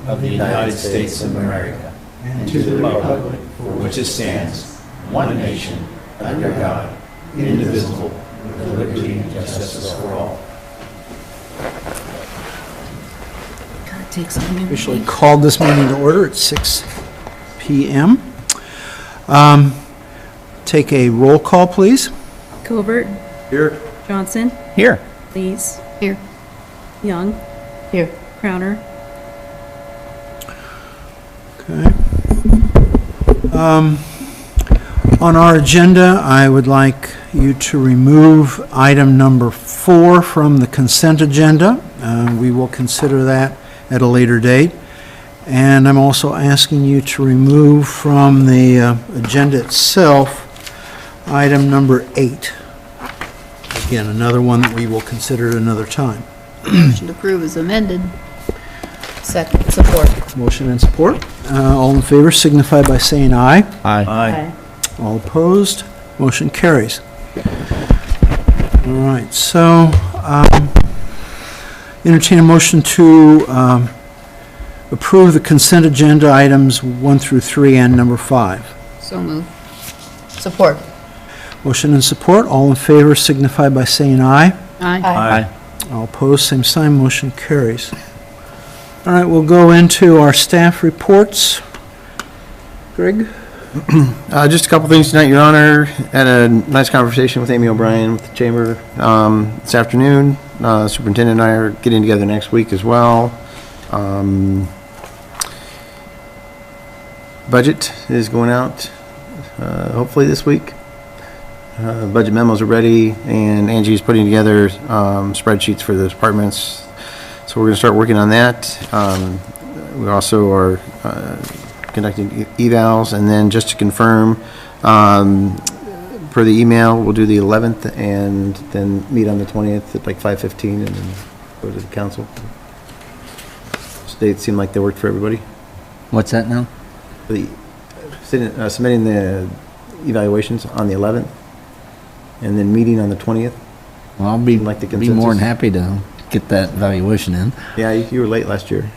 of the United States of America and to the republic for which it stands, one nation, under God, indivisible, with liberty and justice for all. Officially called this meeting to order at 6 p.m. Take a roll call, please. Covert. Here. Johnson. Here. Lees. Here. Young. Here. Crowner. Okay. On our agenda, I would like you to remove item number 4 from the consent agenda. We will consider that at a later date. And I'm also asking you to remove from the agenda itself item number 8. Again, another one that we will consider at another time. Motion to approve is amended. Second, support. Motion and support. All in favor signify by saying aye. Aye. All opposed? Motion carries. All right, so entertain a motion to approve the consent agenda items 1 through 3 and number 5. So moved. Support. Motion and support. All in favor signify by saying aye. Aye. All opposed, same sign. Motion carries. All right, we'll go into our staff reports. Greg? Just a couple things tonight, Your Honor. Had a nice conversation with Amy O'Brien with the Chamber this afternoon. Superintendent and I are getting together next week as well. Budget is going out hopefully this week. Budget memos are ready, and Angie's putting together spreadsheets for the departments. So we're going to start working on that. We also are conducting evals, and then just to confirm, per the email, we'll do the 11th and then meet on the 20th at like 5:15 and then go to the council. Those dates seem like they worked for everybody. What's that now? Submitting the evaluations on the 11th and then meeting on the 20th. Well, I'll be, Like the be more than consensus? happy to get that evaluation in. Yeah, you were late last year.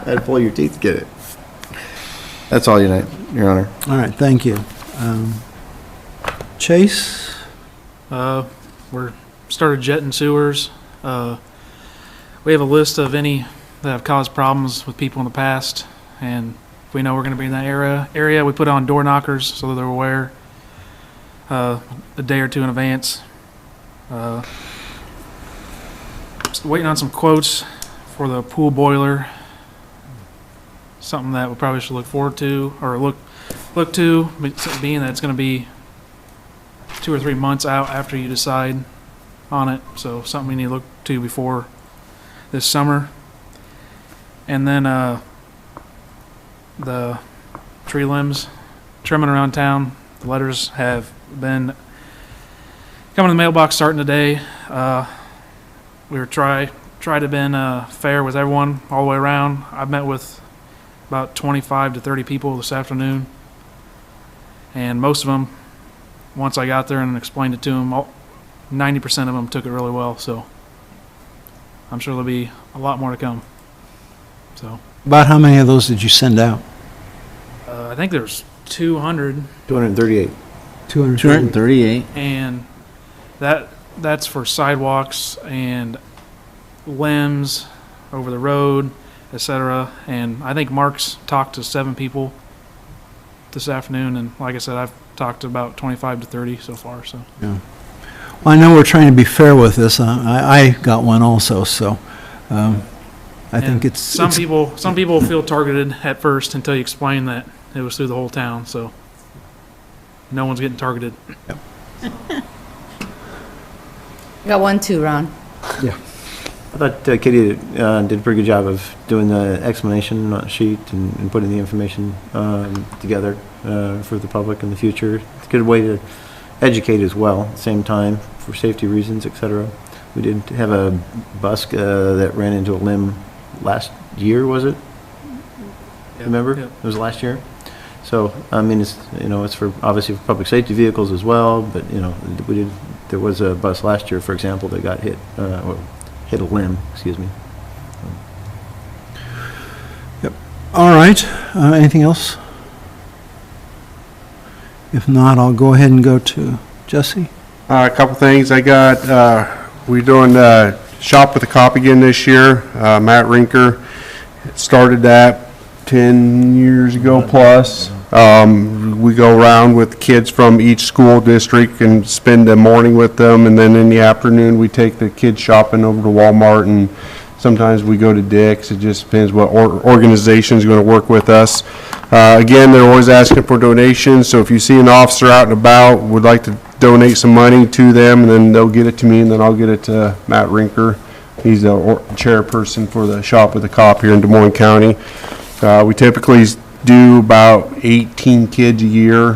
Had to pull your teeth to get it. That's all, Your Honor. All right, thank you. Chase? We're started jetting sewers. We have a list of any that have caused problems with people in the past, and if we know we're going to be in that area, we put on door knockers so that they're aware a day or two in advance. Just waiting on some quotes for the pool boiler. Something that we probably should look forward to, or look to, being that it's going to be 2 or 3 months out after you decide on it. So something we need to look to before this summer. And then the tree limbs trimming around town. The letters have been coming in the mailbox starting today. We were try to been fair with everyone all the way around. I've met with about 25 to 30 people this afternoon, and most of them, once I got there and explained it to them, 90% of them took it really well. So I'm sure there'll be a lot more to come. So About how many of those did you send out? I think there's 200, 238. 238. and that's for sidewalks and limbs over the road, etc. And I think Mark's talked to 7 people this afternoon, and like I said, I've talked to about 25 to 30 so far. So Yeah. Well, I know we're trying to be fair with this. I got one also, so I think it's... some people feel targeted at first until you explain that it was through the whole town. So no one's getting targeted. Got one too, Ron. Yeah. I thought Katie did a pretty good job of doing the explanation sheet and putting the information together for the public in the future. It's a good way to educate as well at the same time for safety reasons, etc. We did have a bus that ran into a limb last year, was it? Yeah. Remember? Yeah. It was last year. So, I mean, it's, it's for, obviously for public safety vehicles as well, but, there was a bus last year, for example, that got hit, or hit a limb, excuse me. All right, anything else? If not, I'll go ahead and go to Jesse. A couple things. We're doing Shop with a Cop again this year. Matt Rinker started that 10 years ago plus. We go around with kids from each school district and spend the morning with them, and then in the afternoon we take the kids shopping over to Walmart, and sometimes we go to Dick's. It just depends what organization is going to work with us. Again, they're always asking for donations, so if you see an officer out and about, would like to donate some money to them, and then they'll get it to me, and then I'll get it to Matt Rinker. He's the chairperson for the Shop with a Cop here in Des Moines County. We typically do about 18 kids a year,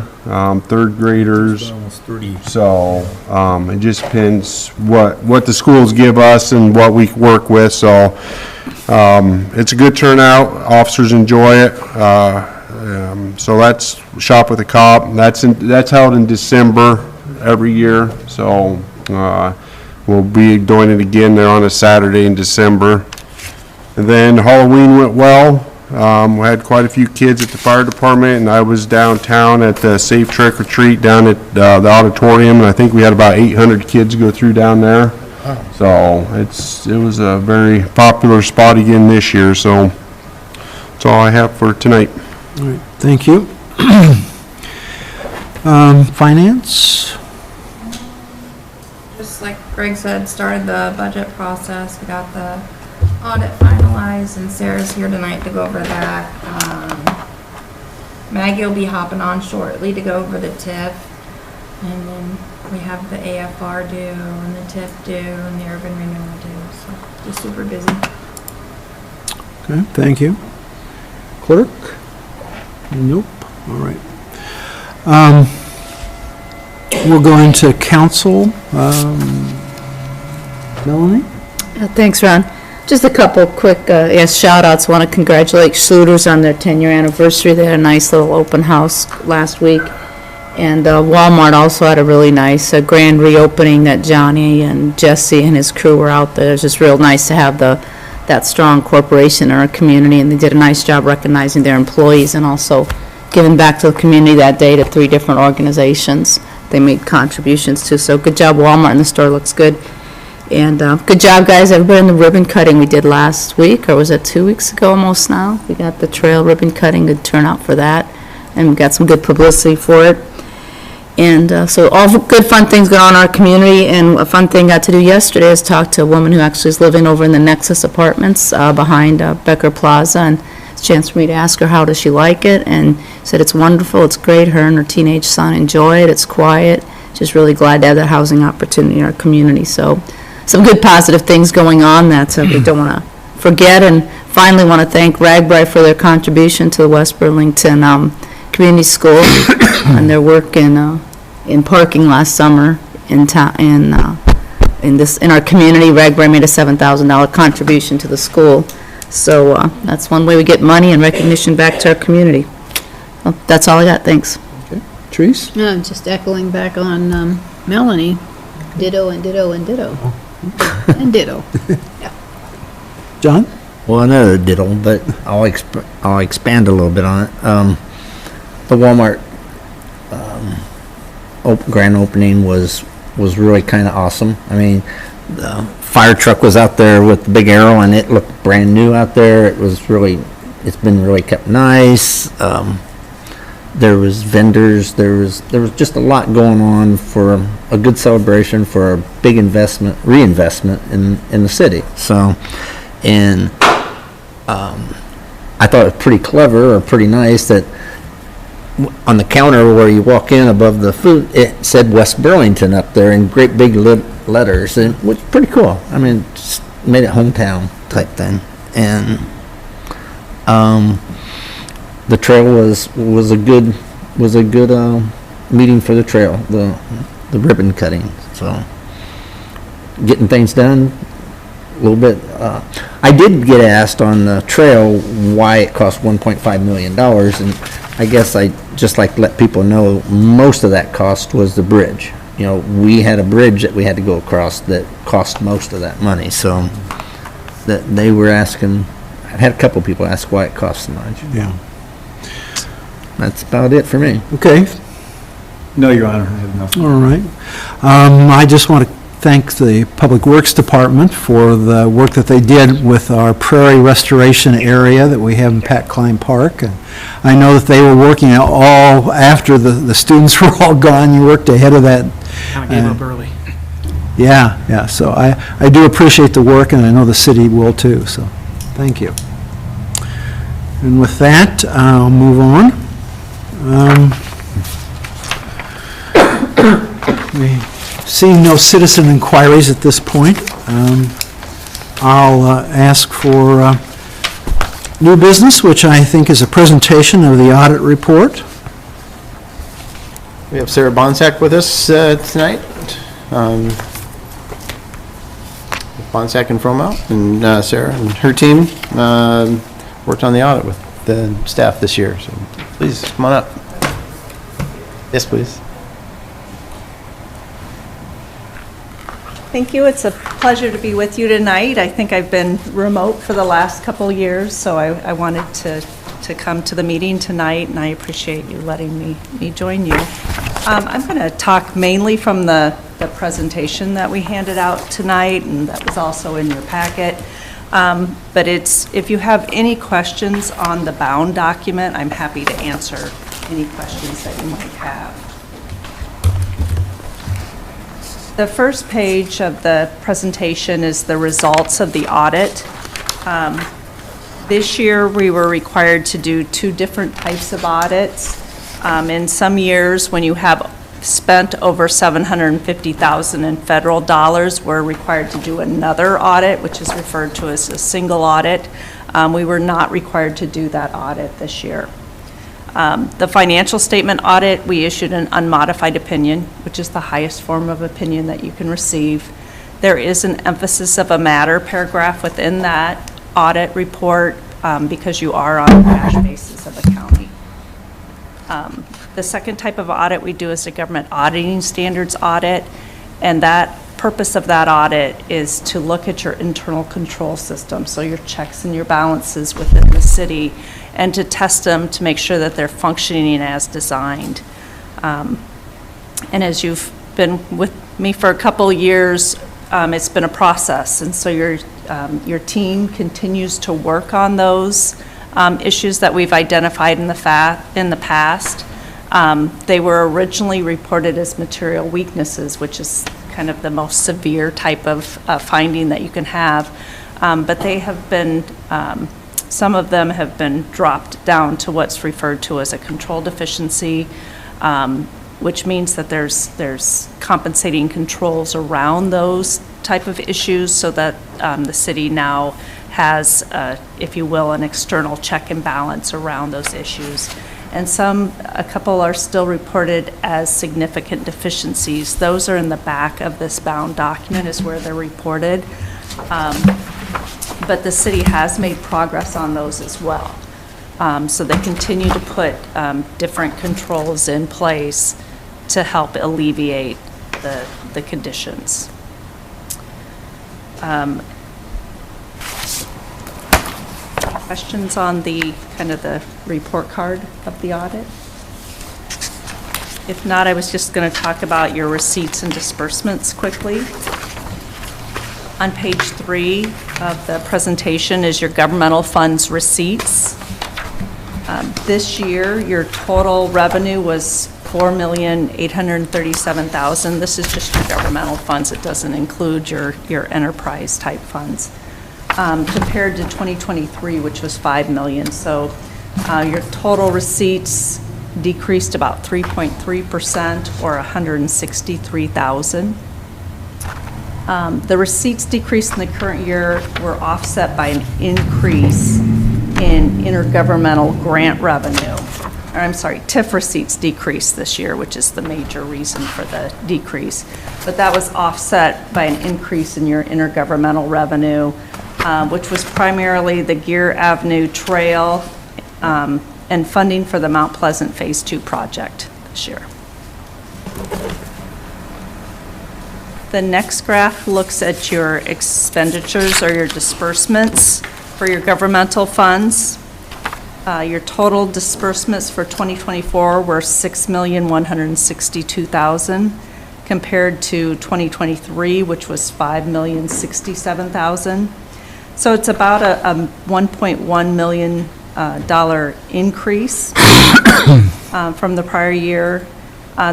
third graders. Almost 30. So it just depends what the schools give us and what we work with. So it's a good turnout. Officers enjoy it. So that's Shop with a Cop. That's held in December every year. So we'll be doing it again there on a Saturday in December. And then Halloween went well. We had quite a few kids at the fire department, and I was downtown at the Safe Trick or Treat down at the auditorium, and I think we had about 800 kids go through down there. So it was a very popular spot again this year. So that's all I have for tonight. All right, thank you. Finance? Just like Greg said, started the budget process. We got the audit finalized, and Sarah's here tonight to go over that. Maggie will be hopping on shortly to go over the TIF, and then we have the AFR due, and the TIF due, and the urban renewal due, so just super busy. Okay, thank you. Clerk? Nope, all right. We'll go into council. Melanie? Thanks, Ron. Just a couple quick shout-outs. Want to congratulate Schluter's on their 10-year anniversary. They had a nice little open house last week. And Walmart also had a really nice grand reopening that Johnny and Jesse and his crew were out there. It was just real nice to have that strong corporation in our community, and they did a nice job recognizing their employees and also giving back to the community that day to 3 different organizations they made contributions to. So good job, Walmart, and the store looks good. And good job, guys, everybody in the ribbon cutting we did last week, or was it 2 weeks ago almost now? We got the trail ribbon cutting, good turnout for that, and we got some good publicity for it. And so all good fun things going on in our community, and a fun thing I got to do yesterday is talk to a woman who actually is living over in the Nexus Apartments behind Becker Plaza, and it's a chance for me to ask her how does she like it, and said it's wonderful, it's great, her and her teenage son enjoy it, it's quiet, just really glad to have that housing opportunity in our community. So some good positive things going on that we don't want to forget. And finally want to thank Ragbri for their contribution to the West Burlington Community School and their work in parking last summer in our community. Ragbri made a $7,000 contribution to the school. So that's one way we get money and recognition back to our community. Well, that's all I got. Thanks. Okay. Therese? No, just echoing back on Melanie. Ditto and ditto and ditto. And ditto. John? Well, another ditto, but I'll expand a little bit on it. The Walmart grand opening was really kind of awesome. I mean, the fire truck was out there with the big arrow, and it looked brand new out there. It's been really kept nice. There was vendors. There was just a lot going on for a good celebration, for a big reinvestment in the city. So, and I thought it was pretty clever or pretty nice that on the counter where you walk in above the food, it said West Burlington up there in great big letters, and which was pretty cool. I mean, just made it hometown type thing. And the trail was a good meeting for the trail, the ribbon cutting. So getting things done a little bit. I did get asked on the trail why it cost $1.5 million, and I guess I just like to let people know most of that cost was the bridge. You know, we had a bridge that we had to go across that cost most of that money. So that they were asking I had a couple people ask why it costs so much. Yeah. That's about it for me. Okay, No, Your Honor, I have nothing. all right. I just want to thank the Public Works Department for the work that they did with our prairie restoration area that we have in Pat Klein Park. And I know that they were working all after the students were all gone. You worked ahead of that. Kind of gave up early. Yeah, so I do appreciate the work, and I know the city will too, so thank you. And with that, I'll move on. Seeing no citizen inquiries at this point, I'll ask for new business, which I think is a presentation of the audit report. We have Sarah Bonsack with us tonight. Bonsack and Fromo, and Sarah and her team worked on the audit with the staff this year. So please, come on up. Yes, please. Thank you. It's a pleasure to be with you tonight. I think I've been remote for the last couple of years, so I wanted to come to the meeting tonight, and I appreciate you letting me join you. I'm going to talk mainly from the presentation that we handed out tonight, and that was also in your packet. But if you have any questions on the bound document, I'm happy to answer any questions that you might have. The first page of the presentation is the results of the audit. This year, we were required to do 2 different types of audits. In some years, when you have spent over $750,000 in federal dollars, we're required to do another audit, which is referred to as a single audit. We were not required to do that audit this year. The financial statement audit, we issued an unmodified opinion, which is the highest form of opinion that you can receive. There is an emphasis of a matter paragraph within that audit report because you are on a cash basis of accounting. The second type of audit we do is a government auditing standards audit, and that purpose of that audit is to look at your internal control system, so your checks and your balances within the city, and to test them to make sure that they're functioning as designed. And as you've been with me for a couple of years, it's been a process, and so your team continues to work on those issues that we've identified in the past. They were originally reported as material weaknesses, which is kind of the most severe type of finding that you can have. But they have been, some of them have been dropped down to what's referred to as a control deficiency, which means that there's compensating controls around those type of issues so that the city now has, if you will, an external check and balance around those issues. And a couple are still reported as significant deficiencies. Those are in the back of this bound document is where they're reported. But the city has made progress on those as well. So they continue to put different controls in place to help alleviate the conditions. Questions on the kind of the report card of the audit? If not, I was just going to talk about your receipts and disbursements quickly. On page 3 of the presentation is your governmental funds receipts. This year, your total revenue was $4,837,000. This is just your governmental funds. It doesn't include your enterprise type funds. Compared to 2023, which was $5 million. So your total receipts decreased about 3.3%, or $163,000. The receipts decreased in the current year were offset by an increase in intergovernmental grant revenue. Or I'm sorry, TIF receipts decreased this year, which is the major reason for the decrease. But that was offset by an increase in your intergovernmental revenue, which was primarily the Gear Avenue Trail and funding for the Mount Pleasant Phase 2 project this year. The next graph looks at your expenditures or your disbursements for For your governmental funds, your total disbursements for 2024 were $6,162,000 compared to 2023, which was $5,067,000. So it's about a $1.1 million increase from the prior year.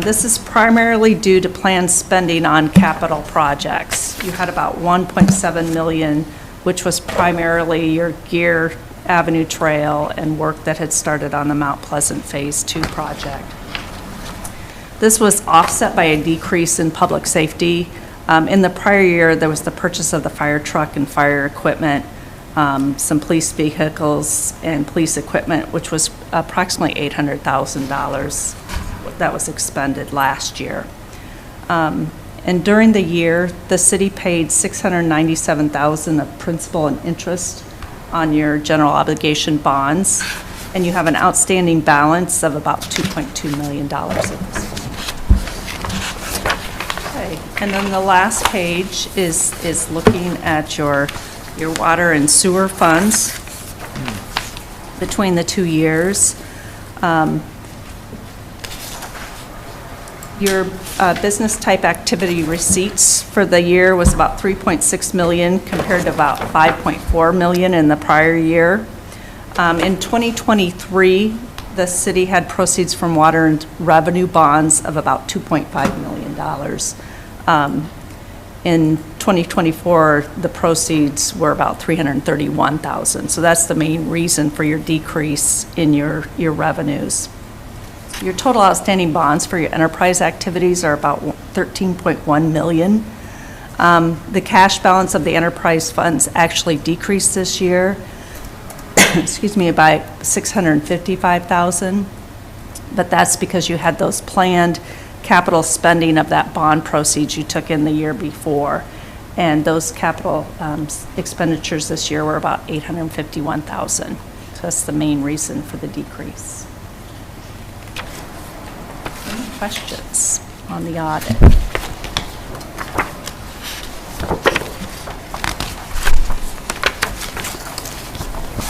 This is primarily due to planned spending on capital projects. You had about $1.7 million, which was primarily your Gear Avenue Trail and work that had started on the Mount Pleasant Phase 2 project. This was offset by a decrease in public safety. In the prior year, there was the purchase of the fire truck and fire equipment, some police vehicles and police equipment, which was approximately $800,000 that was expended last year. And during the year, the city paid $697,000 of principal and interest on your general obligation bonds, and you have an outstanding balance of about $2.2 million at this point. Okay, and then the last page is looking at your water and sewer funds between the 2 years. Your business type activity receipts for the year was about $3.6 million compared to about $5.4 million in the prior year. In 2023, the city had proceeds from water and revenue bonds of about $2.5 million. In 2024, the proceeds were about $331,000. So that's the main reason for your decrease in your revenues. Your total outstanding bonds for your enterprise activities are about $13.1 million. The cash balance of the enterprise funds actually decreased this year, excuse me, by $655,000. But that's because you had those planned capital spending of that bond proceeds you took in the year before. And those capital expenditures this year were about $851,000. So that's the main reason for the decrease. Any questions on the audit?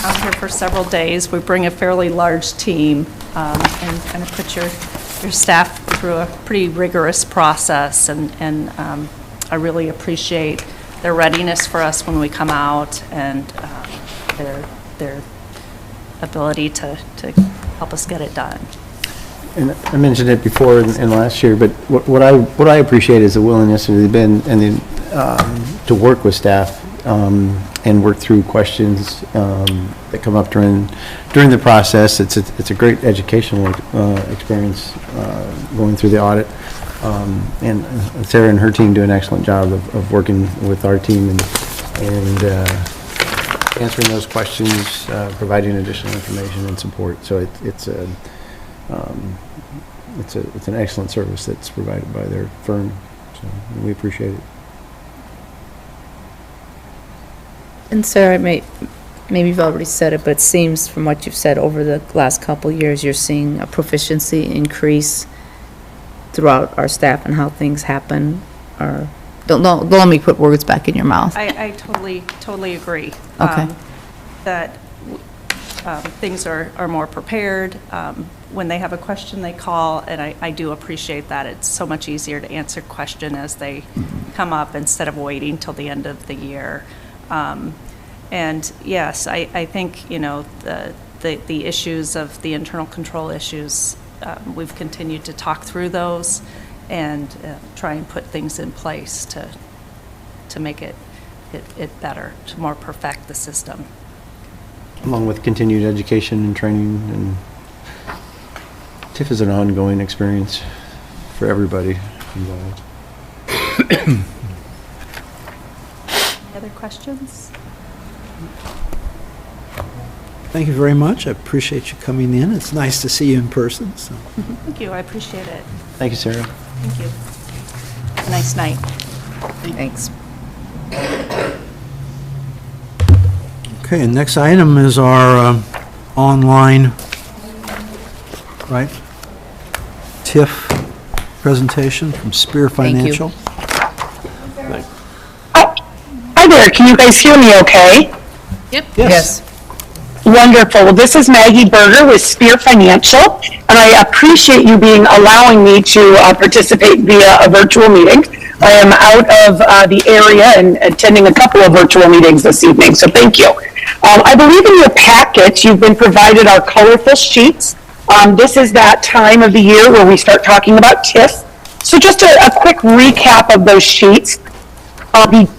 I'm here for several days. We bring a fairly large team and kind of put your staff through a pretty rigorous process, and I really appreciate their readiness for us when we come out and their ability to help us get it done. And I mentioned it before in last year, but what I appreciate is the willingness of the Ben and to work with staff and work through questions that come up during the process. It's a great educational experience going through the audit, and Sarah and her team do an excellent job of working with our team and answering those questions, providing additional information and support. So it's an excellent service that's provided by their firm, so we appreciate it. And Sarah, maybe you've already said it, but it seems from what you've said over the last couple of years, you're seeing a proficiency increase throughout our staff and how things happen. Or don't let me put words back in your mouth. I totally agree. Okay. That things are more prepared. When they have a question, they call, and I do appreciate that. It's so much easier to answer a question as they come up instead of waiting till the end of the year. And yes, I think, the issues of the internal control issues, we've continued to talk through those and try and put things in place to make it better, to more perfect the system. Along with continued education and training, and TIF is an ongoing experience for everybody involved. Any other questions? Thank you very much. I appreciate you coming in. It's nice to see you in person. So. Thank you. I appreciate it. Thank you, Sarah. Thank you. Have a nice night. Thanks. Okay, and next item is our online, right, TIF presentation from Spear Thank you. Financial. Hi there, can you guys hear me okay? Yes. Wonderful. Well, this is Maggie Berger with Spear Financial, and I appreciate you allowing me to participate via a virtual meeting. I am out of the area and attending a couple of virtual meetings this evening, so thank you. I believe in your packet you've been provided our colorful sheets. This is that time of the year where we start talking about TIF. So just a quick recap of those sheets. The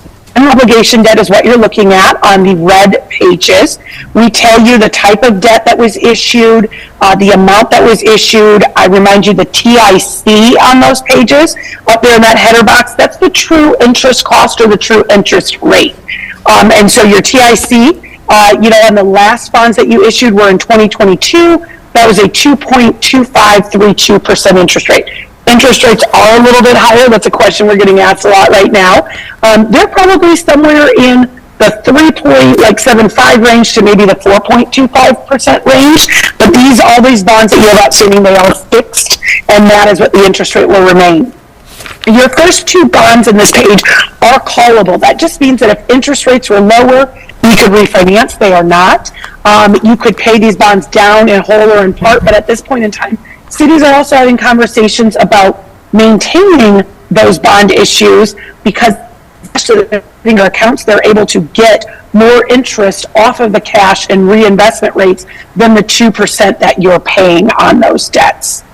obligation debt is what you're looking at on the red pages. We tell you the type of debt that was issued, the amount that was issued. I remind you the TIC on those pages. Up there in that header box, that's the true interest cost or the true interest rate. And so your TIC, on the last bonds that you issued were in 2022, that was a 2.2532% interest rate. Interest rates are a little bit higher. That's a question we're getting asked a lot right now. They're probably somewhere in the 3.75 range to maybe the 4.25% range. But all these bonds that you have outstanding, they are fixed, and that is what the interest rate will remain. Your first two bonds in this page are callable. That just means that if interest rates were lower, you could refinance. They are not. You could pay these bonds down in whole or in part, but at this point in time, cities are also having conversations about maintaining those bond issues because in their accounts, they're able to get more interest off of the cash and reinvestment rates than the 2% that you're paying on those debts.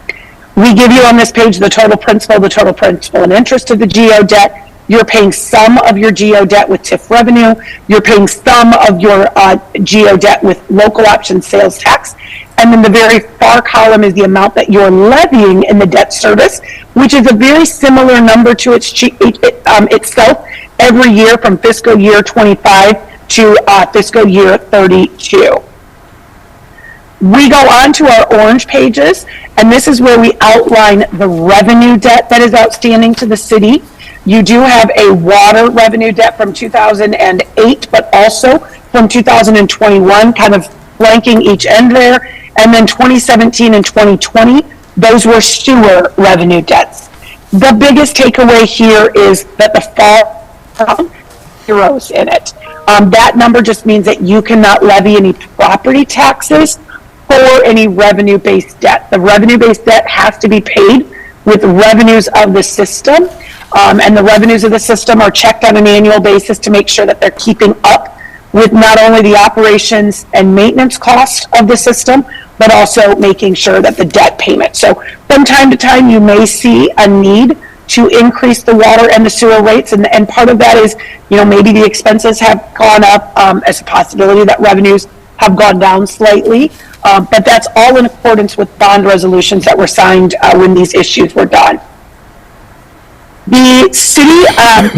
We give you on this page the total principal and interest of the GO debt. You're paying some of your GO debt with TIF revenue. You're paying some of your GO debt with local option sales tax. And then the very far column is the amount that you're levying in the debt service, which is a very similar number to itself every year from fiscal year 25 to fiscal year 32. We go on to our orange pages, and this is where we outline the revenue debt that is outstanding to the city. You do have a water revenue debt from 2008, but also from 2021, kind of flanking each end there. And then 2017 and 2020, those were sewer revenue debts. The biggest takeaway here is that the fall zeros in it. That number just means that you cannot levy any property taxes for any revenue-based debt. The revenue-based debt has to be paid with revenues of the system. And the revenues of the system are checked on an annual basis to make sure that they're keeping up with not only the operations and maintenance cost of the system, but also making sure that the debt payment. So from time to time, you may see a need to increase the water and the sewer rates. And part of that is, maybe the expenses have gone up as a possibility that revenues have gone down slightly. But that's all in accordance with bond resolutions that were signed when these issues were done. The city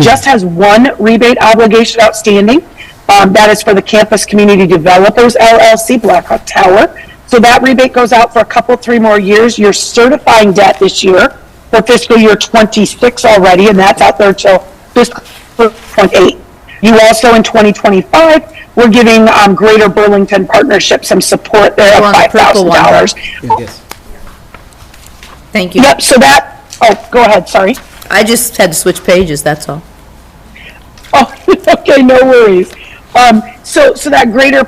just has one rebate obligation outstanding. That is for the Campus Community Developers LLC, Blackhawk Tower. So that rebate goes out for 3 more years. You're certifying debt this year for fiscal year 26 already, and that's out there till fiscal 28. You also in 2025, we're giving Greater Burlington Partnership some support there of $5,000. Yes. Thank you. Yep, so go ahead, sorry. I just had to switch pages, that's all. Oh, okay, no worries. So that Greater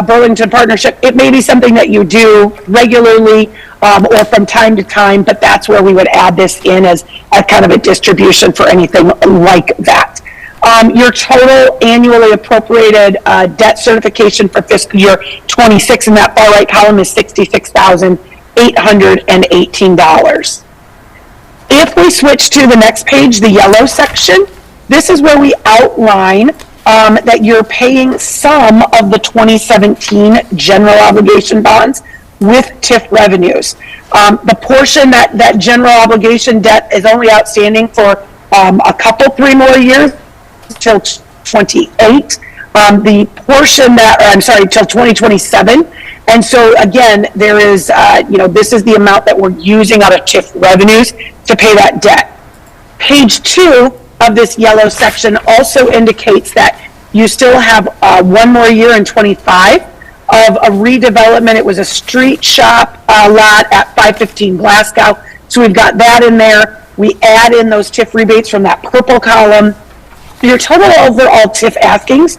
Burlington Partnership, it may be something that you do regularly or from time to time, but that's where we would add this in as kind of a distribution for anything like that. Your total annually appropriated debt certification for fiscal year 26 in that far right column is $66,818. If we switch to the next page, the yellow section, this is where we outline that you're paying some of the 2017 general obligation bonds with TIF revenues. The portion that general obligation debt is only outstanding for 3 more years till 28. The portion till 2027. And so again, there is, this is the amount that we're using out of TIF revenues to pay that debt. Page 2 of this yellow section also indicates that you still have 1 more year in 25 of a redevelopment. It was a street shop lot at 515 Glasgow. So we've got that in there. We add in those TIF rebates from that purple column. Your total overall TIF askings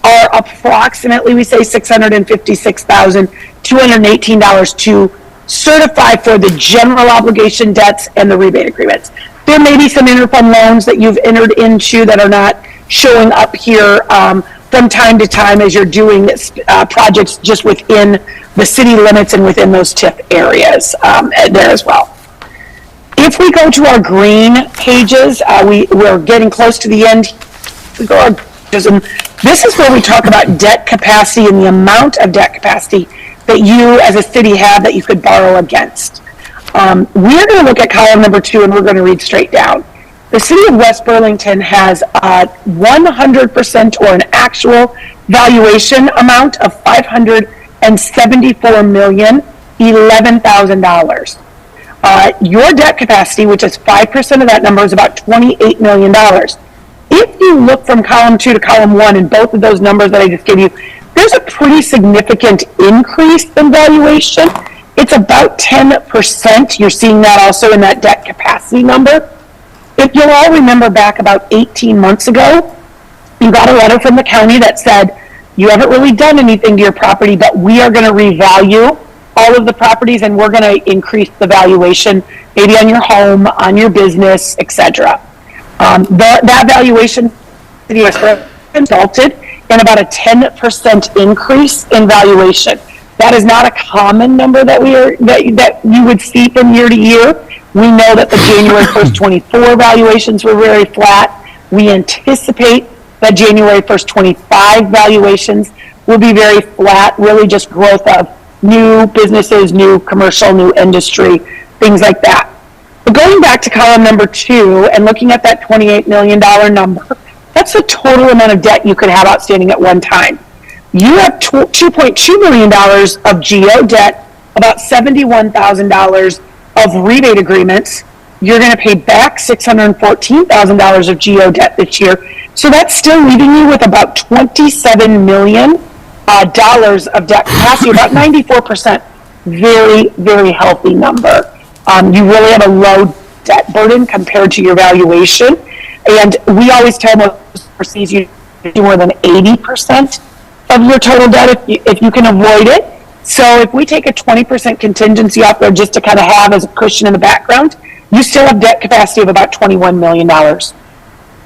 are approximately, we say $656,218 to certify for the general obligation debts and the rebate agreements. There may be some interfund loans that you've entered into that are not showing up here from time to time as you're doing projects just within the city limits and within those TIF areas there as well. If we go to our green pages, we're getting close to the end. We go and this is where we talk about debt capacity and the amount of debt capacity that you as a city have that you could borrow against. We're going to look at column number 2 and we're going to read straight down. The city of West Burlington has 100% or an actual valuation amount of $574,011,000. Your debt capacity, which is 5% of that number, is about $28 million. If you look from column 2 to column 1 in both of those numbers that I just gave you, there's a pretty significant increase in valuation. It's about 10%. You're seeing that also in that debt capacity number. If you'll all remember back about 18 months ago, you got a letter from the county that said, you haven't really done anything to your property, but we are going to revalue all of the properties and we're going to increase the valuation, maybe on your home, on your business, etc. That valuation resulted in about a 10% increase in valuation. That is not a common number that that you would see from year to year. We know that the January 1st, 24 valuations were very flat. We anticipate that January 1st, 25 valuations will be very flat, really just growth of new businesses, new commercial, new industry, things like that. But going back to column number 2 and looking at that $28 million number, that's the total amount of debt you could have outstanding at one time. You have $2.2 million of GO debt, about $71,000 of rebate agreements. You're going to pay back $614,000 of GO debt this year. So that's still leaving you with about $27 million of debt capacity, about 94%. Very, very healthy number. You really have a low debt burden compared to your valuation. And we always tell most overseas you do more than 80% of your total debt if you can avoid it. So if we take a 20% contingency off there just to kind of have as a cushion in the background, you still have debt capacity of about $21 million.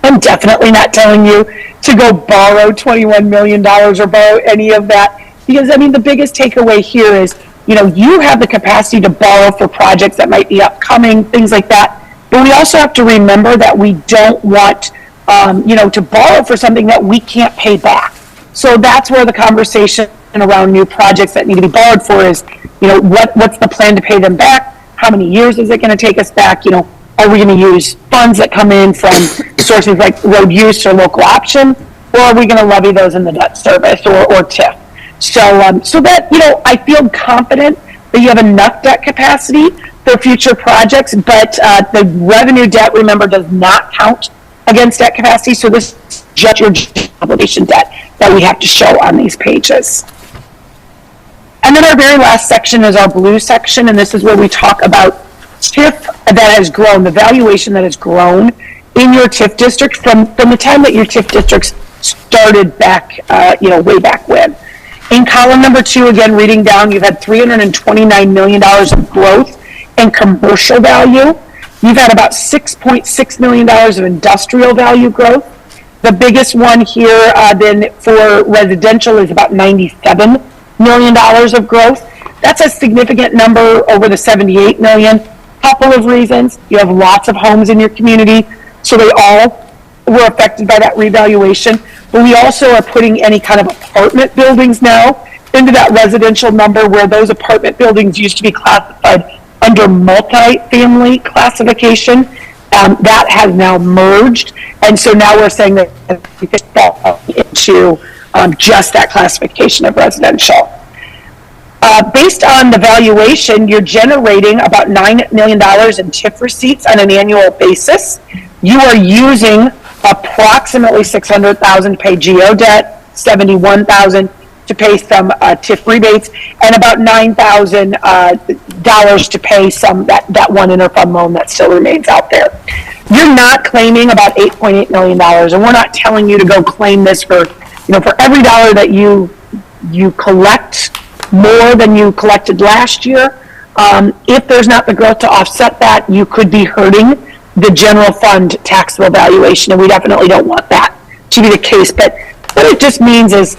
I'm definitely not telling you to go borrow $21 million or borrow any of that, because I mean, the biggest takeaway here is, you have the capacity to borrow for projects that might be upcoming, things like that. But we also have to remember that we don't want, to borrow for something that we can't pay back. So that's where the conversation around new projects that need to be borrowed for is, what's the plan to pay them back? How many years is it going to take us back? Are we going to use funds that come in from sources like road use or local option, or are we going to levy those in the debt service or TIF? So that, I feel confident that you have enough debt capacity for future projects, but the revenue debt, remember, does not count against debt capacity. So this is just your obligation debt that we have to show on these pages. And then our very last section is our blue section, and this is where we talk about TIF that has grown, the valuation that has grown in your TIF district from the time that your TIF districts started back, way back when. In column number 2, again, reading down, you've had $329 million of growth in commercial value. You've had about $6.6 million of industrial value growth. The biggest one here then for residential is about $97 million of growth. That's a significant number over the $78 million. Couple of reasons. You have lots of homes in your community, so they all were affected by that revaluation. But we also are putting any kind of apartment buildings now into that residential number, where those apartment buildings used to be classified under multifamily classification. That has now merged, and so now we're saying that we could fall into just that classification of residential. Based on the valuation, you're generating about $9 million in TIF receipts on an annual basis. You are using approximately $600,000 to pay GO debt, $71,000 to pay some TIF rebates, and about $9,000 to pay some that one interfund loan that still remains out there. You're not claiming about $8.8 million, and we're not telling you to go claim this for for every dollar that you collect more than you collected last year, if there's not the growth to offset that, you could be hurting the general fund taxable valuation, and we definitely don't want that to be the case. But what it just means is,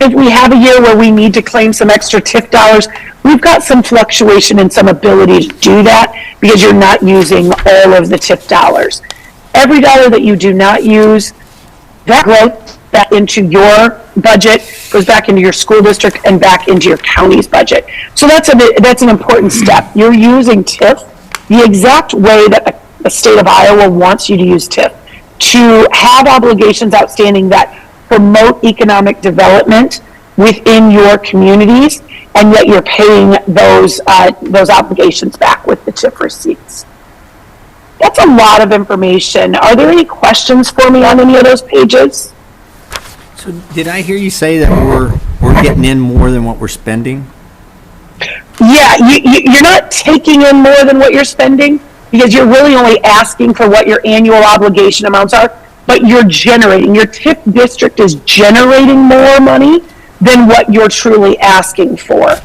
if we have a year where we need to claim some extra TIF dollars, we've got some fluctuation and some ability to do that because you're not using all of the TIF dollars. Every dollar that you do not use, that growth back into your budget goes back into your school district and back into your county's budget. So that's an important step. You're using TIF the exact way that the state of Iowa wants you to use TIF, to have obligations outstanding that promote economic development within your communities, and yet you're paying those obligations back with the TIF receipts. That's a lot of information. Are there any questions for me on any of those pages? So did I hear you say that we're getting in more than what we're spending? Yeah, you're not taking in more than what you're spending, because you're really only asking for what your annual obligation amounts are, but you're generating. Your TIF district is generating more money than what you're truly asking for.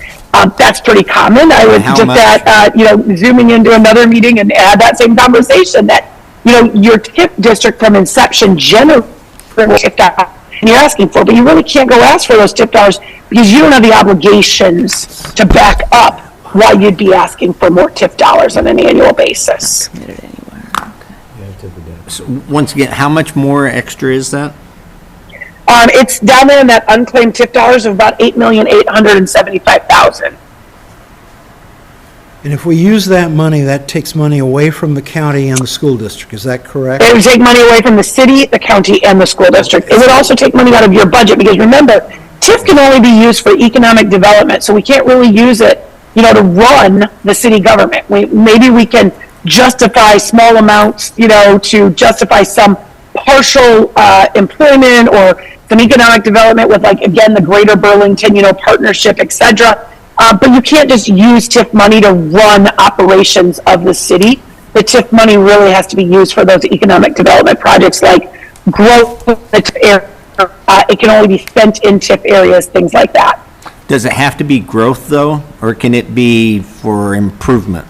That's pretty common. I would just add, zooming into another meeting and add that same conversation that, your TIF district from inception generates TIF dollars and you're asking for, but you really can't go ask for those TIF dollars because you don't have the obligations to back up why you'd be asking for more TIF dollars on an annual basis. So once again, how much more extra is that? It's down there in that unclaimed TIF dollars of about $8,875,000. And if we use that money, that takes money away from the county and the school district, is that correct? It would take money away from the city, the county, and the school district. It would also take money out of your budget, because remember, TIF can only be used for economic development, so we can't really use it, to run the city government. Maybe we can justify small amounts, to justify some partial employment or some economic development with, again, the Greater Burlington, partnership, et cetera. But you can't just use TIF money to run operations of the city. The TIF money really has to be used for those economic development projects like growth. It can only be spent in TIF areas, things like that. Does it have to be growth, though, or can it be for improvement?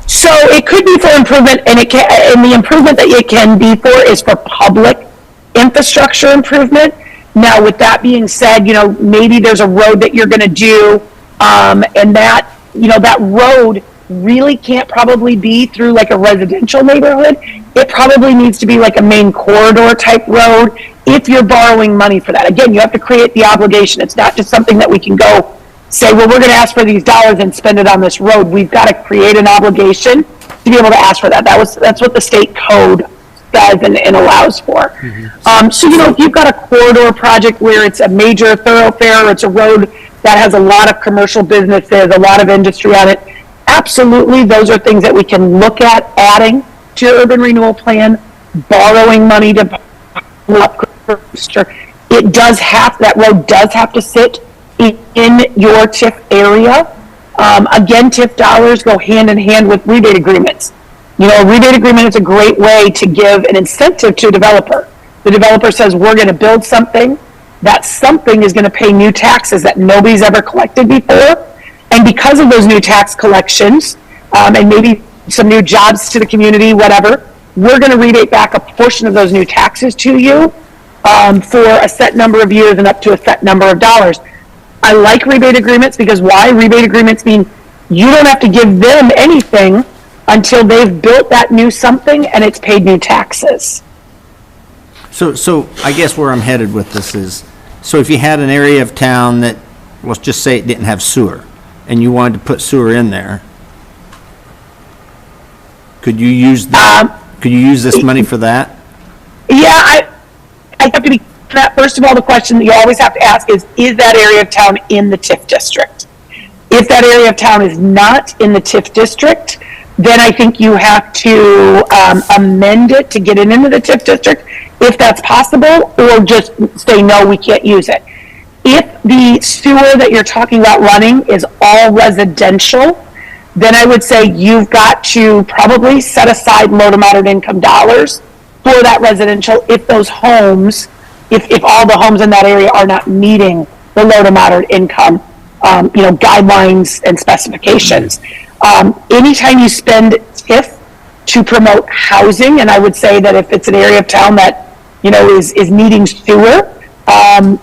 So it could be for improvement, and the improvement that it can be for is for public infrastructure improvement. Now, with that being said, maybe there's a road that you're going to do, and that road really can't probably be through like a residential neighborhood. It probably needs to be like a main corridor type road if you're borrowing money for that. Again, you have to create the obligation. It's not just something that we can go say, well, we're going to ask for these dollars and spend it on this road. We've got to create an obligation to be able to ask for that. That's what the state code says and allows for. Mm-hmm. So, if you've got a corridor project where it's a major thoroughfare, or it's a road that has a lot of commercial businesses, a lot of industry on it, absolutely, those are things that we can look at adding to your urban renewal plan, borrowing money to upgrade. That road does have to sit in your TIF area. Again, TIF dollars go hand in hand with rebate agreements. A rebate agreement is a great way to give an incentive to a developer. The developer says, we're going to build something. That something is going to pay new taxes that nobody's ever collected before. And because of those new tax collections, and maybe some new jobs to the community, whatever, we're going to rebate back a portion of those new taxes to you for a set number of years and up to a set number of dollars. I like rebate agreements because why? Rebate agreements mean you don't have to give them anything until they've built that new something and it's paid new taxes. So I guess where I'm headed with this is, so if you had an area of town that, let's just say it didn't have sewer, and you wanted to put sewer in there, could you use that? Could you use this money for that? Yeah, I have to be that. First of all, the question that you always have to ask is that area of town in the TIF district? If that area of town is not in the TIF district, then I think you have to amend it to get it into the TIF district, if that's possible, or just say, no, we can't use it. If the sewer that you're talking about running is all residential, then I would say you've got to probably set aside low to moderate income dollars for that residential if those homes if all the homes in that area are not meeting the low to moderate income, guidelines and specifications. Anytime you spend TIF to promote housing, and I would say that if it's an area of town that, is needing sewer,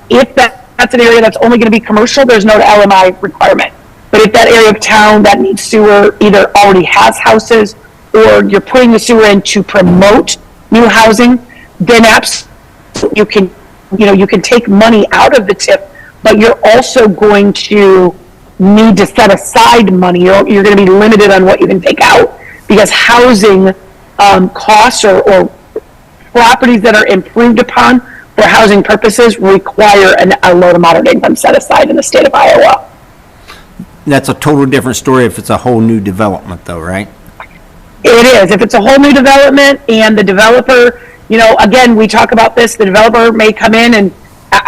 if that's an area that's only going to be commercial, there's no LMI requirement. But if that area of town that needs sewer either already has houses or you're putting the sewer in to promote new housing, then absolutely you can take money out of the TIF, but you're also going to need to set aside money. You're going to be limited on what you can take out because housing costs or properties that are improved upon for housing purposes require a low to moderate income set aside in the state of Iowa. That's a total different story if it's a whole new development though, right? It is. If it's a whole new development and the developer, again, we talk about this, the developer may come in and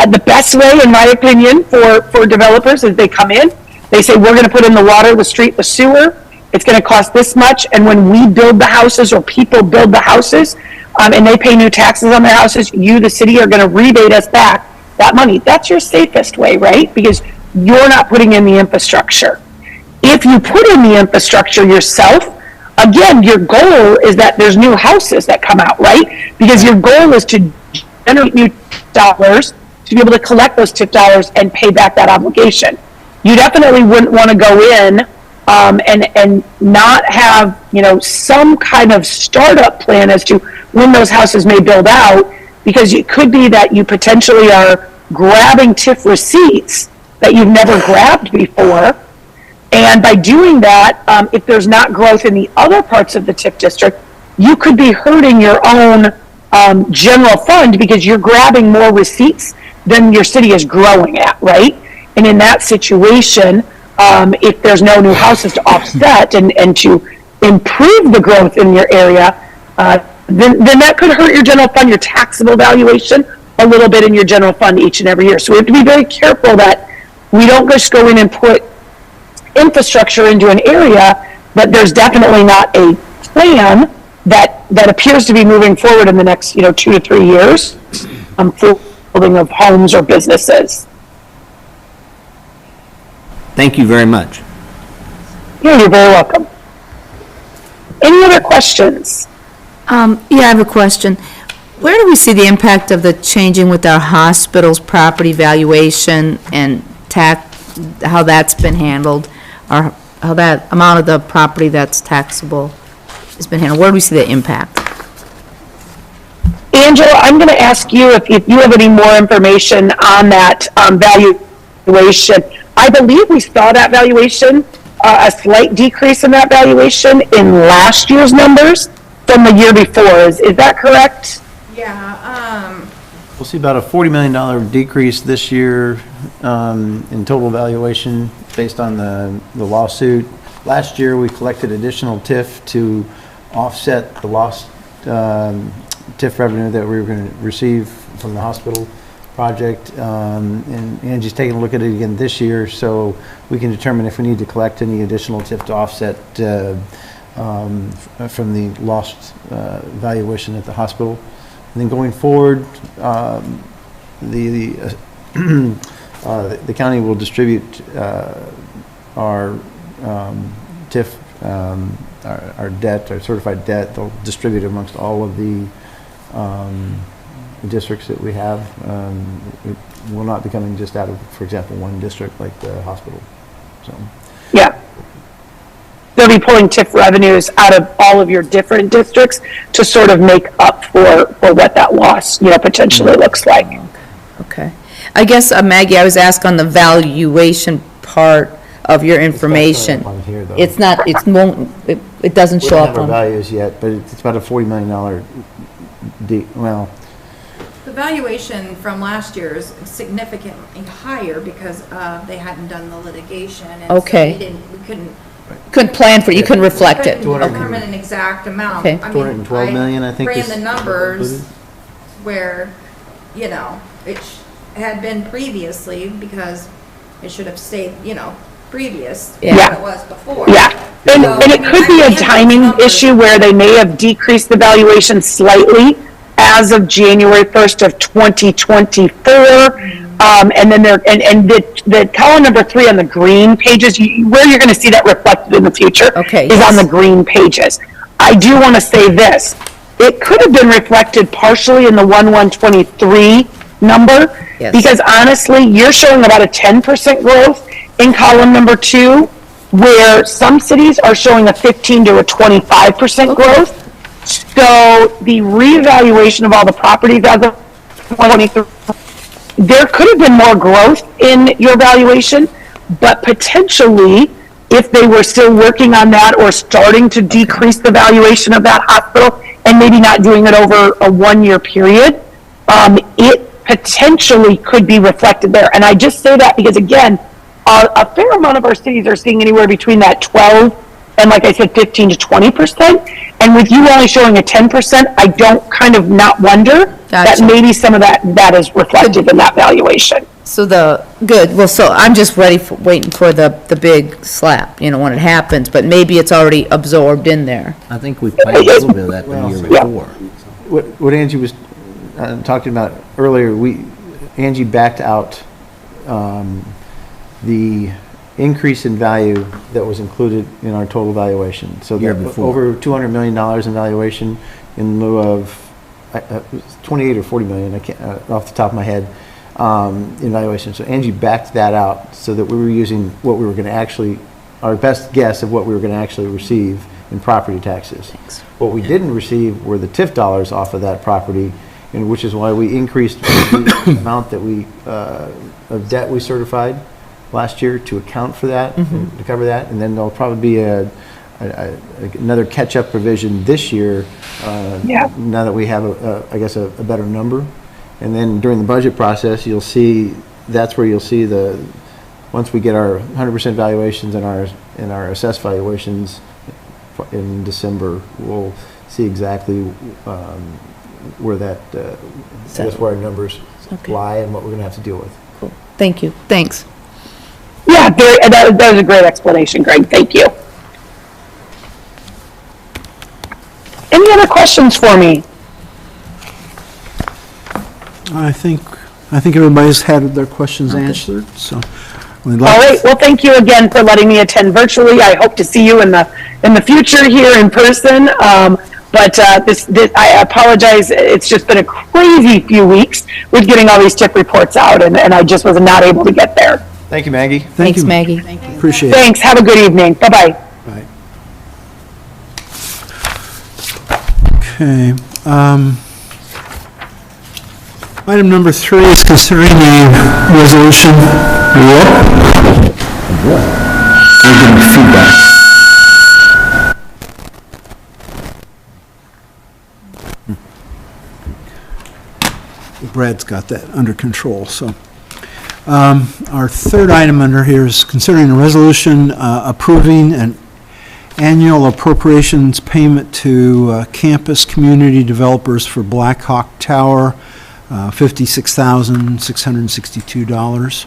the best way, in my opinion, for developers is they come in, they say, we're going to put in the water, the street, the sewer. It's going to cost this much. And when we build the houses or people build the houses and they pay new taxes on their houses, you, the city, are going to rebate us back that money. That's your safest way, right? Because you're not putting in the infrastructure. If you put in the infrastructure yourself, again, your goal is that there's new houses that come out, right? Because your goal is to generate new dollars to be able to collect those tip dollars and pay back that obligation. You definitely wouldn't want to go in and not have, some kind of startup plan as to when those houses may build out, because it could be that you potentially are grabbing TIF receipts that you've never grabbed before. And by doing that, if there's not growth in the other parts of the TIF district, you could be hurting your own general fund because you're grabbing more receipts than your city is growing at, right? And in that situation, if there's no new houses to offset and to improve the growth in your area, then that could hurt your general fund, your taxable valuation, a little bit in your general fund each and every year. So we have to be very careful that we don't just go in and put infrastructure into an area, but there's definitely not a plan that appears to be moving forward in the next 2 to 3 years for building of homes or businesses. Thank you very much. Yeah, you're very welcome. Any other questions? Yeah, I have a question. Where do we see the impact of the changing with our hospital's property valuation and how that's been handled, or how that amount of the property that's taxable has been handled? Where do we see the impact? Angela, I'm going to ask you if you have any more information on that valuation. I believe we saw that valuation, a slight decrease in that valuation in last year's numbers from the year before. Is that correct? Yeah, We'll see about a $40 million decrease this year in total valuation based on the lawsuit. Last year, we collected additional TIF to offset the lost TIF revenue that we were going to receive from the hospital project. And Angie's taking a look at it again this year, so we can determine if we need to collect any additional TIF to offset from the lost valuation at the hospital. And then going forward, the county will distribute our TIF, our debt, our certified debt. They'll distribute amongst all of the districts that we have. It will not be coming just out of, for example, one district like the hospital. So. Yeah. They'll be pulling TIF revenues out of all of your different districts to sort of make up for what that loss, potentially looks like. Okay. I guess, Maggie, I was asked on the valuation part of your information. It's not, it doesn't show up We don't have our on. values yet, but it's about a $40 million the valuation from last year is significantly higher because they hadn't done the litigation. And Okay. So we Couldn't plan for it, you couldn't reflect it. couldn't determine an exact amount. Okay. I mean, 212 million, I think, ran is the numbers included. where, it had been previously because it should have stayed, previous Yeah. than it was before. Yeah. And it could be a timing issue where they may have decreased the valuation slightly as of January 1st of 2024. And then the column number 3 on the green pages, where you're going to see that reflected in the future is on the green pages. I do want to say this. It could have been reflected partially in the 1/1/23 number, because honestly, you're showing about a 10% growth in column number 2, where some cities are showing a 15 to a 25% growth. So the reevaluation of all the properties as of 1/23, there could have been more growth in your valuation, but potentially, if they were still working on that or starting to decrease the valuation of that hospital and maybe not doing it over a 1-year period, it potentially could be reflected there. And I just say that because, again, a fair amount of our cities are seeing anywhere between that 12 and, like I said, 15 to 20%. And with you only showing a 10%, I don't kind of not wonder that maybe some of that is reflected in that valuation. So well, so I'm just waiting for the big slap, when it happens, but maybe it's already absorbed in there. I think we planned a little bit of that the year before. What Angie was talking about earlier, Angie backed out the increase in value that was included in our total valuation. So over $200 million in valuation in lieu of 28 or 40 million, I can't off the top of my head, in valuation. So Angie backed that out so that we were using what we were going to actually, our best guess of what we were going to actually receive in property taxes. What we didn't receive were the TIF dollars off of that property, and which is why we increased the amount that of debt we certified last year to account for that, to cover that, and then there'll probably be another catch-up provision this year, now that we have, I guess, a better number. And then during the budget process, that's where you'll see once we get our 100% valuations and our assessed valuations in December, we'll see exactly where where our numbers lie and what we're going to have to deal with. Cool. Thank you. Thanks. Yeah, that was a great explanation, Greg. Thank you. Any other questions for me? I think everybody's had their questions answered, so. All right, well, thank you again for letting me attend virtually. I hope to see you in the future here in person. But I apologize. It's just been a crazy few weeks with getting all these TIP reports out, and I just was not able to get there. Thank you, Maggie. Thanks, Maggie. Appreciate it. Thanks. Have a good evening. Bye-bye. Bye. Okay. Item number 3 is considering a resolution. We're getting feedback. Brad's got that under control, so. Our third item under here is considering a resolution approving an annual appropriations payment to campus community developers for Black Hawk Tower, $56,662.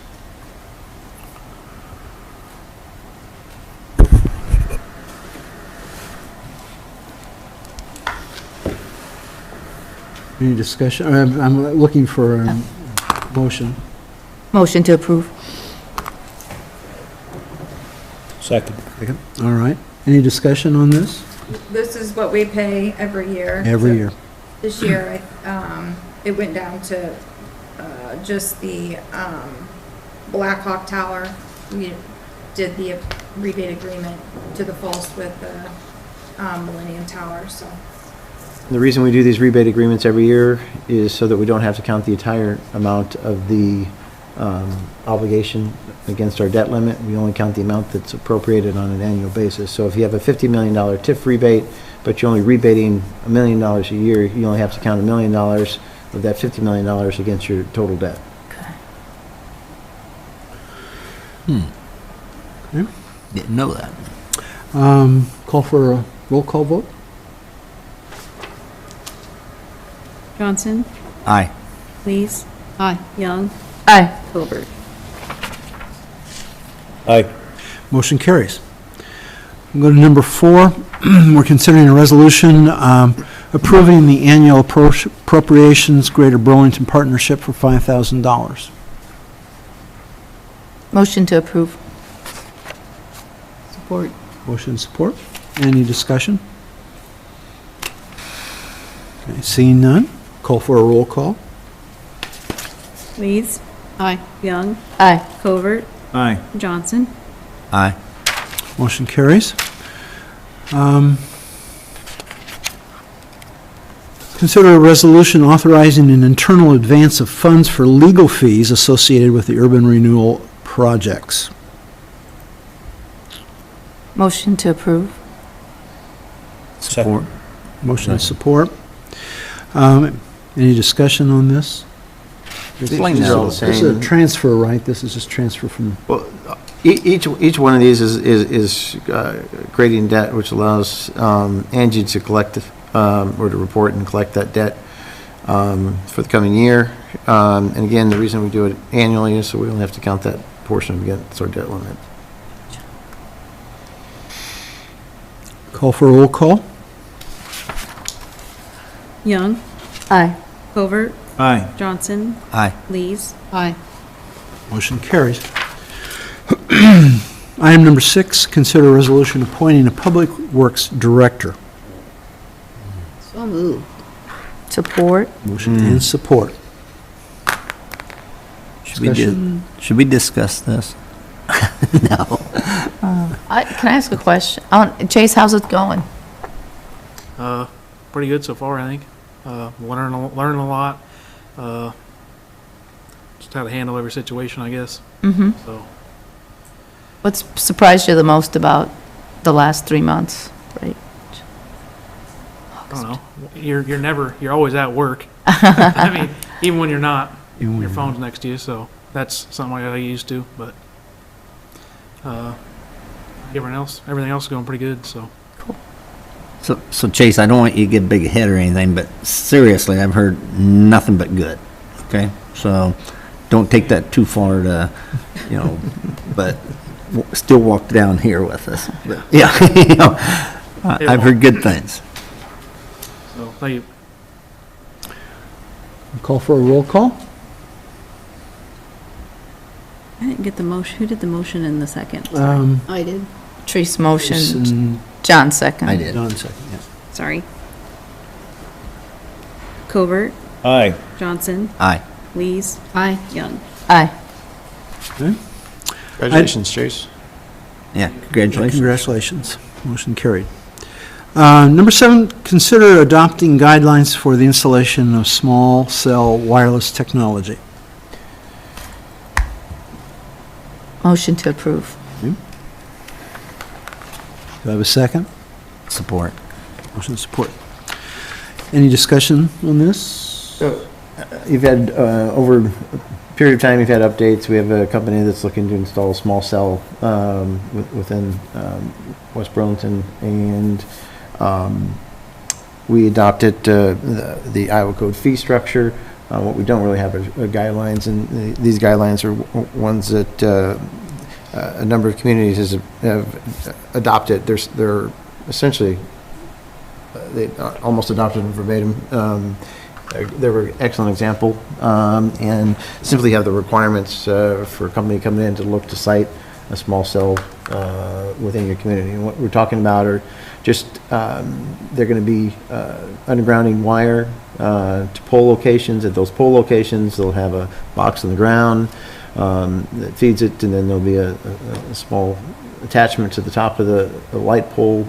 Any discussion? I'm looking for a motion. Motion to approve. Second. All right. Any discussion on this? This is what we pay every year. Every year. This year, it went down to just the Black Hawk Tower. We did the rebate agreement to the falls with the Millennium Tower, so. The reason we do these rebate agreements every year is so that we don't have to count the entire amount of the obligation against our debt limit. We only count the amount that's appropriated on an annual basis. So if you have a $50 million TIF rebate, but you're only rebating $1 million a year, you only have to count $1 million of that $50 million against your total debt. Okay. Didn't know that. Call for a roll call vote? Johnson, Aye. Lees. Aye. Young, Aye. Covert. Aye. Motion carries. We'll go to number 4. We're considering a resolution approving the annual appropriations Greater Burlington Partnership for $5,000. Motion to approve. Support. Motion and support. Any discussion? Okay, seeing none, call for a roll call. Leeds. Aye. Young. Aye. Covert. Aye. Johnson. Aye. Motion carries. Consider a resolution authorizing an internal advance of funds for legal fees associated with the urban renewal projects. Motion to approve. Support. Motion and support. Any discussion on this? Explain These that are a all little the bit. This is a same. transfer, right? This is just transfer from, Well, each one of these is creating debt, which allows Angie to collect or to report and collect that debt for the coming year. And again, the reason we do it annually is so we only have to count that portion against our debt limit. call for a roll call. Young. Aye. Covert. Aye. Johnson. Aye. Leeds. Aye. Motion carries. Item number 6, consider a resolution appointing a Public Works Director. So moved. Support. Motion and support. Should we discuss this? No. Can I ask a question? Chase, how's it going? Pretty good so far, I think. Learning a lot. Just how to handle every situation, I guess. Mm-hmm. So, What's surprised you the most about the last 3 months, right? I don't know. You're always at work. I mean, even when you're not, your phone's next to you, so that's something I got used to, but everything else is going pretty good, so. So Chase, I don't want you to get a big head or anything, but seriously, I've heard nothing but good. Okay, so don't take that too far to, but still walk down here with us. But, yeah, I've heard good things. So, thank you. Call for a roll call. I didn't get the motion. Who did the motion in the second? I did. Treese motioned, Jason, John second. I did. Don second, yeah. Sorry. Covert. Aye. Johnson. Aye. Leeds. Aye. Young. Aye. Congratulations, Chase. Yeah, congratulations. Congratulations. Motion carried. Number 7, consider adopting guidelines for the installation of small cell wireless technology. Motion to approve. Do I have a second? Support. Motion to support. Any discussion on this? So, you've had, over a period of time, you've had updates. We have a company that's looking to install a small cell within West Burlington, and we adopted the Iowa Code fee structure. What we don't really have are guidelines, and these guidelines are ones that a number of communities have adopted. They're essentially, they almost adopted them verbatim. They were an excellent example, and simply have the requirements for a company coming in to look to site a small cell within your community. And what we're talking about are just, they're going to be undergrounding wire to pole locations. At those pole locations, they'll have a box on the ground that feeds it, and then there'll be a small attachment to the top of the light pole.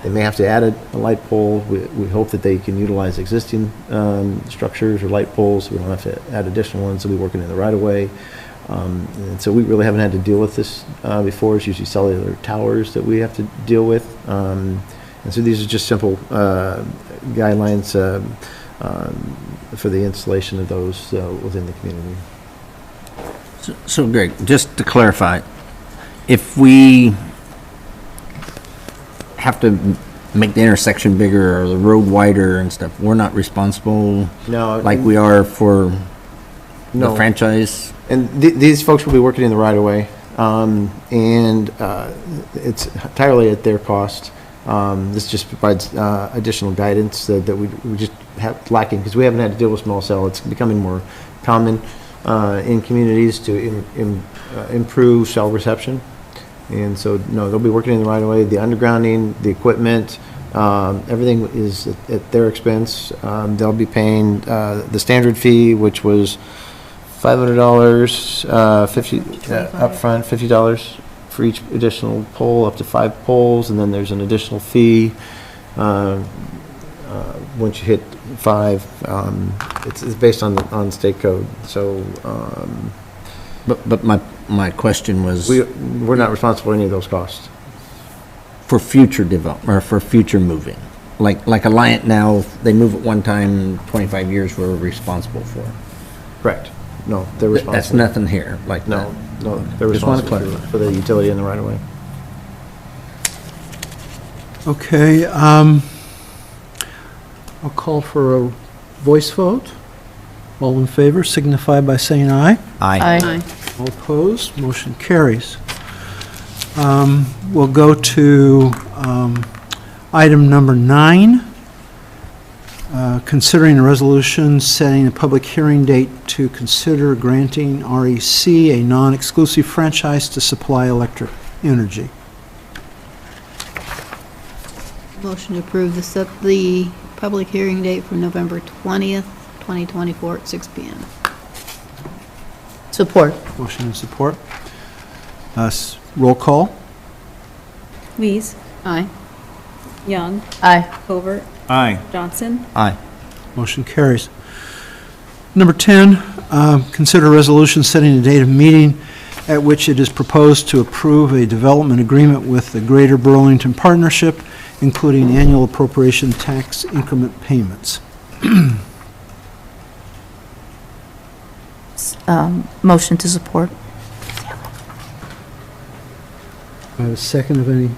They may have to add a light pole. We hope that they can utilize existing structures or light poles. We don't have to add additional ones. They'll be working in the right of way. And so we really haven't had to deal with this before. It's usually cellular towers that we have to deal with. And so these are just simple guidelines for the installation of those within the community. So Greg, just to clarify, if we have to make the intersection bigger or the road wider and stuff, we're not responsible No, like we are for No. the franchise? And these folks will be working in the right of way, and it's entirely at their cost. This just provides additional guidance that we just have lacking, because we haven't had to deal with small cell. It's becoming more common in communities to improve cell reception. And so, no, they'll be working in the right of way. The undergrounding, the equipment, everything is at their expense. They'll be paying the standard fee, which was $500, 50 upfront, $50 for each additional pole, up to 5 poles, and then there's an additional fee once you hit 5. It's based on state code. So, But my question was, we're not responsible for any of those costs. for future development, or for future moving? Like Alliant now, they move it one time, 25 years, we're responsible for. Correct. No, they're responsible. That's nothing here, like No, that. no, they're Just wanna responsible clarify. for the utility in the right of way. Okay, I'll call for a voice vote. All in favor signify by saying aye. Aye. All opposed, motion carries. We'll go to item number 9, considering a resolution setting a public hearing date to consider granting REC a non-exclusive franchise to supply electric energy. Motion to approve the public hearing date for November 20th, 2024 at 6 PM. Support. Motion and support. Roll call. Lees. Aye. Young. Aye. Covert. Aye. Johnson. Aye. Motion carries. Number 10, consider a resolution setting a date of meeting at which it is proposed to approve a development agreement with the Greater Burlington Partnership, including annual appropriation tax increment payments. Motion to support. I have a second of any?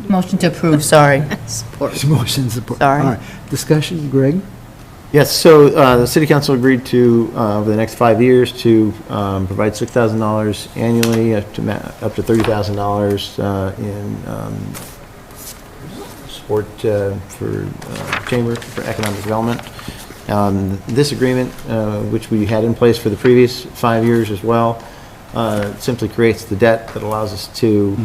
Motion to approve, sorry. Support. Motion support. Sorry. All right. Discussion, Greg? Yes, so the city council agreed to, over the next 5 years, to provide $6,000 annually, up to $30,000 in support for Chamber for Economic Development. This agreement, which we had in place for the previous 5 years as well, simply creates the debt that allows us to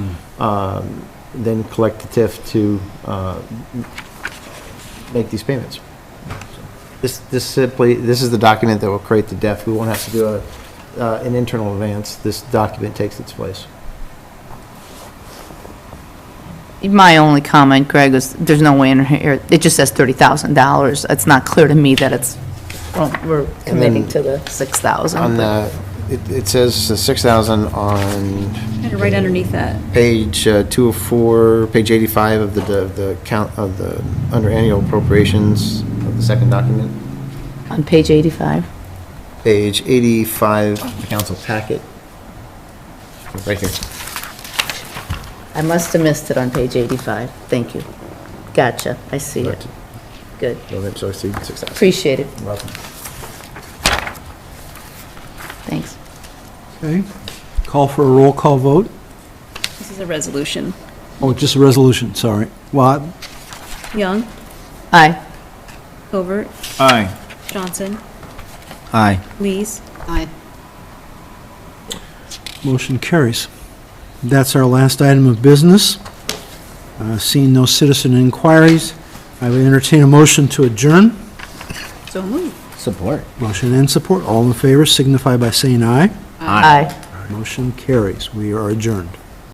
then collect the TIF to make these payments. This is the document that will create the DEF. We won't have to do an internal advance. This document takes its place. My only comment, Greg, is there's no way in here, it just says $30,000. It's not clear to me that it's, well, we're committing to the 6,000. On the, it says 6,000 on Kind of right underneath that. page 204, page 85 of the count of the under annual appropriations of the second document. On page 85. Page 85 of the council packet. Right here. I must have missed it on page 85. Thank you. Gotcha, I see it. Correct. Good. So I see 6,000. Appreciate it. You're welcome. Thanks. Okay. Call for a roll call vote. This is a resolution. Oh, just a resolution, sorry. What? Young. Aye. Covert. Aye. Johnson. Aye. Lees. Aye. Motion carries. That's our last item of business. Seeing no citizen inquiries, I would entertain a motion to adjourn. So moved. Support. Motion and support. All in favor signify by saying aye. Aye. Motion carries. We are adjourned.